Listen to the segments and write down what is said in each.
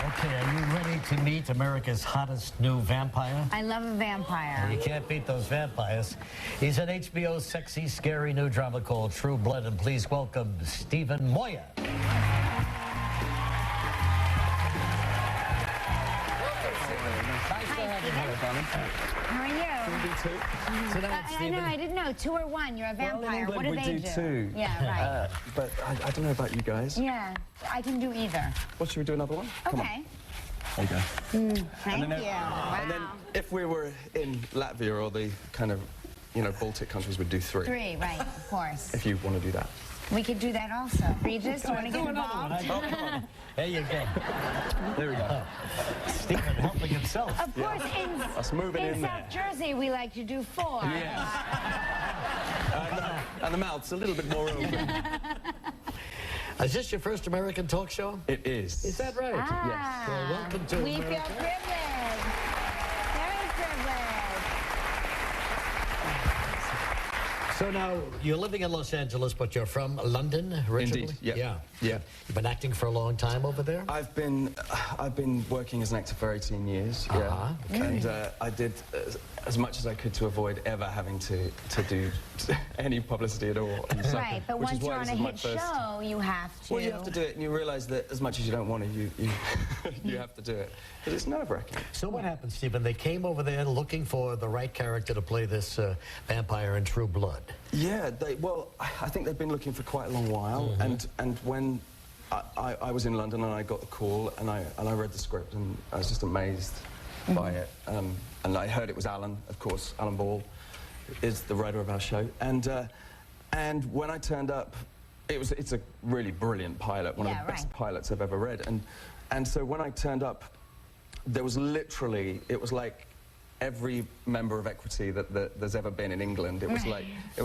Okay, are you ready to meet America's hottest new vampire? I love a vampire. You can't beat those vampires. He's an HBO sexy, scary new drama called True Blood, and please welcome Stephen Moyer. How are you? Sit down, I know, I didn't know. 2 or 1, you're a vampire. Well, what in do England they we do? do 2. Yeah, right. But I don't know about you guys. Yeah, I can do either. Well, should we do another one? Come on. Okay. There you go. Thank you. Wow. And then if we were in Latvia or the kind of, you know, Baltic countries, we'd do 3. 3, right, of course. If you want to do that. We could do that also. Regis, you want to get involved? There you go. There we go. Stephen helping himself. Of course, Us moving in there. South Jersey, we like to do 4. And the mouth's a little bit more open. Is this your first American talk show? It is. Is that right? Ah, Yes. Well, welcome to we America. feel privileged. Very privileged. So now, you're living in Los Angeles, but you're from London originally? Indeed, yeah. Yeah. Yeah. You've been acting for a long time over there? I've been working as an actor for 18 years. Yeah. Okay. And I did as much as I could to avoid ever having to do any publicity at all. And so, Right, but which is once you're why on this a is my hit first- show, you have to. Well, you have to do it, and you realise that as much as you don't want to, you have to do it. Because it's nerve-wracking. So what happened, Stephen? They came over there looking for the right character to play this vampire in True Blood. Yeah, I think they've been looking for quite a long while, and when I was in London and I got the call and I read the script and I was just amazed by it, and I heard it was Alan, of course. Alan Ball is the writer of our show, and when I turned up, it's a really brilliant pilot, one of the best pilots I've ever read, and so when I turned up, there was literally, it was like every member of Equity that there's ever been in England. It was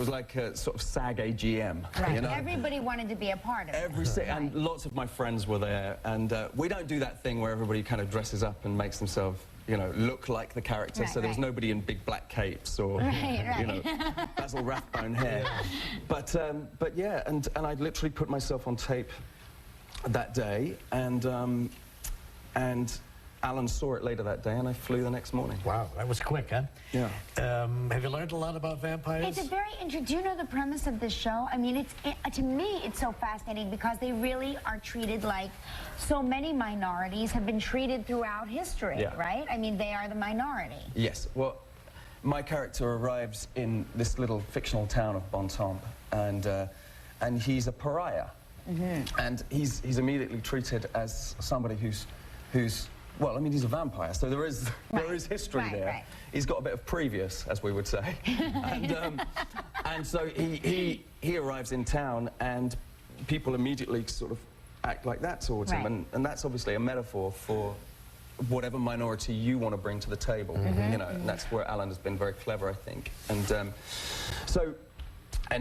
like a sort of SAG AGM. Right. You know? Everybody wanted to be a part of it. And lots of my friends were there, and we don't do that thing where everybody kind of dresses up and makes themselves, you know, look like the character. Right, so there was nobody in big black capes or you know, Basil Rathbone hair. Yeah. But yeah, and I literally put myself on tape that day, and Alan saw it later that day, and I flew the next morning. Wow, that was quick, huh? Yeah. Have you learned a lot about vampires? It's a very interesting. Do you know the premise of this show? I mean, to me, it's so fascinating because they really are treated like so many minorities have been treated throughout history, right? I mean, they are the minority. Yes. Well, my character arrives in this little fictional town of Bontemps, and he's a pariah, and he's immediately treated as somebody who's well, I mean, he's a vampire, so there is history there. Right. He's got a bit of previous, as we would say, and so he arrives in town, and people immediately sort of act like that towards him, and that's obviously a metaphor for whatever minority you want to bring to the table, you know, and that's where Alan has been very clever, I think, and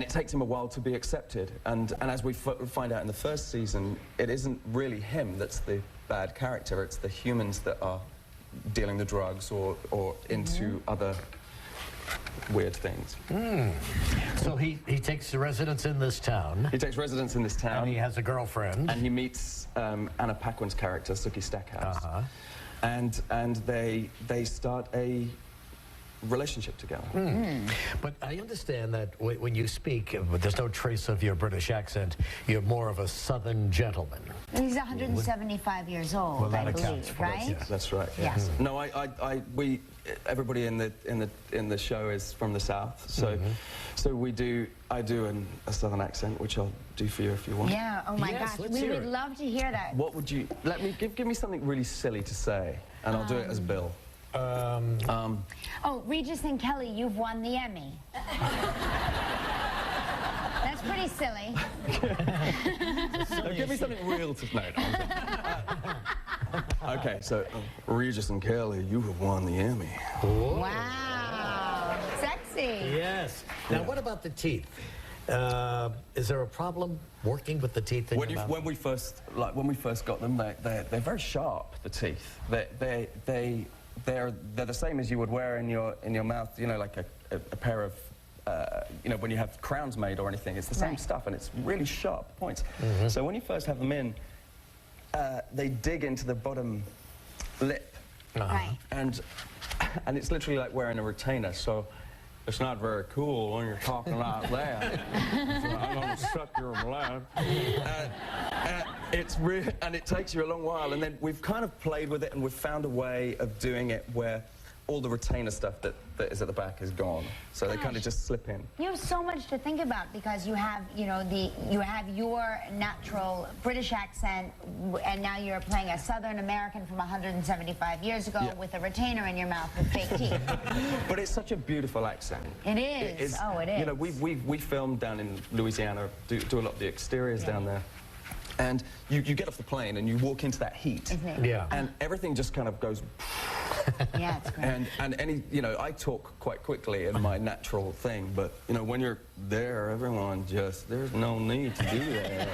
it takes him a while to be accepted, and as we find out in the first season, it isn't really him that's the bad character, it's the humans that are dealing the drugs or into other weird things. So he takes residence in this town. He takes residence in this town. And he has a girlfriend. And he meets Anna Paquin's character, Sookie Stackhouse. And they start a relationship together. But I understand that when you speak, there's no trace of your British accent. You're more of a Southern gentleman. He's 175 years old, well, that I accounts believe, for it, right? yes. That's right. Yes. No, everybody in the show is from the South, so I do a Southern accent, which I'll do for you if you want. Yeah. Oh my Yes, gosh, let's we hear would it. love to hear that. What would you give me something really silly to say, and I'll do it as Bill. Oh, Regis and Kelly, you've won the Emmy. That's pretty silly. No, give me something real to know. Okay, so Regis and Kelly, you have won the Emmy. Whoa. Wow, sexy. Yes. Now, what about the teeth? Is there a problem working with the teeth in your mouth? When we first got them, they're very sharp. The teeth. They're the same as you would wear in your mouth. You know, like a pair of you know, when you have crowns made or anything. It's the same stuff, and it's really sharp points. So when you first have them in, they dig into the bottom lip. Right. And it's literally like wearing a retainer, so it's not very cool when you're talking like that. So I'm gonna suck your blood. And it takes you a long while, and then we've kind of played with it, and we've found a way of doing it where all the retainer stuff that is at the back is gone. So they kind of just slip in. You have so much to think about because you have, you know, you have your natural British accent, and now you're playing a Southern American from 175 years ago with a retainer in your mouth with fake teeth. But it's such a beautiful accent. It is. Oh, it is. You know, we filmed down in Louisiana, do a lot of the exteriors down there. And you get off the plane and you walk into that heat. Isn't it? Yeah. And everything just kind of goes... Yeah, it's great. And any, you know, I talk quite quickly in my natural thing, but, you know, when you're there, everyone just, there's no need to do that.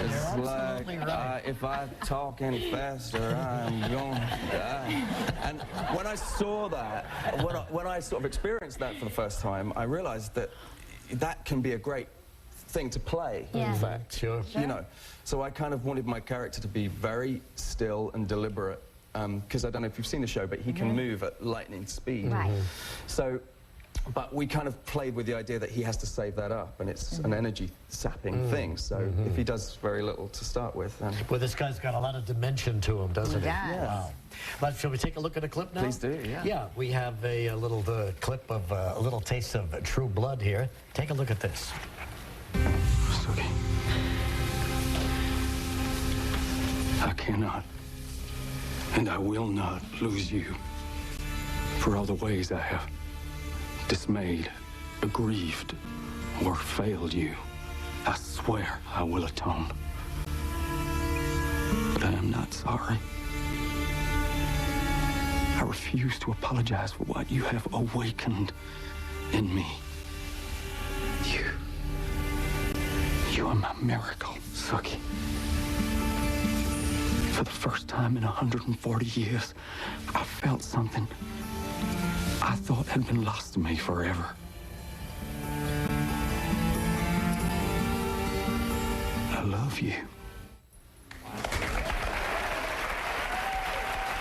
It's like, right. If I talk any faster, I'm going to die. And when I saw that, when I sort of experienced that for the first time, I realized that that can be a great thing to play, in fact. Sure. You know, so I kind of wanted my character to be very still and deliberate, because I don't know if you've seen the show, but he can move at lightning speed. Right. So, but we kind of played with the idea that he has to save that up, and it's an energy-sapping thing, so if he does very little to start with, then... Well, this guy's got a lot of dimension to him, doesn't he? He does. Wow. Well, shall we take a look at a clip now? Please do, yeah. Yeah, we have a little clip of a little taste of True Blood here. Take a look at this. Okay. I cannot, and I will not lose you for all the ways I have dismayed, aggrieved, or failed you. I swear I will atone. But I am not sorry. I refuse to apologize for what you have awakened in me. You are my miracle, Suki. For the first time in 140 years, I felt something I thought had been lost to me forever. I love you.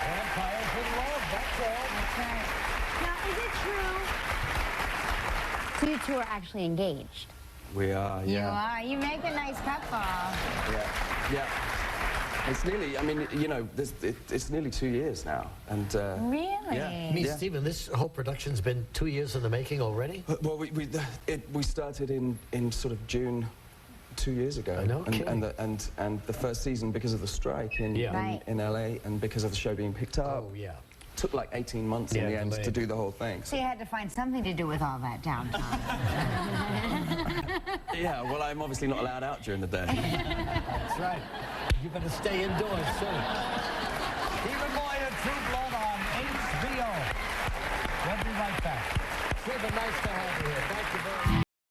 Vampires in love, that's all. That's right. Now, is it true? So you two are actually engaged? We are, yeah. You are. You make a nice couple. Yeah. It's nearly, I mean, you know, it's nearly 2 years now, and... Really? Yeah. I mean, Stephen, this whole production's been 2 years in the making already? Well, we started in sort of June 2 years ago. I know, okay. And the first season, because of the strike in LA, and because of the show being picked up, took like 18 months in the end to do the whole thing. So you had to find something to do with all that downtime. Yeah, well, I'm obviously not allowed out during the day. That's right. You better stay indoors soon. Stephen Moyer, True Blood on HBO. We'll be right back. Stephen, nice to have you here. Thank you very much.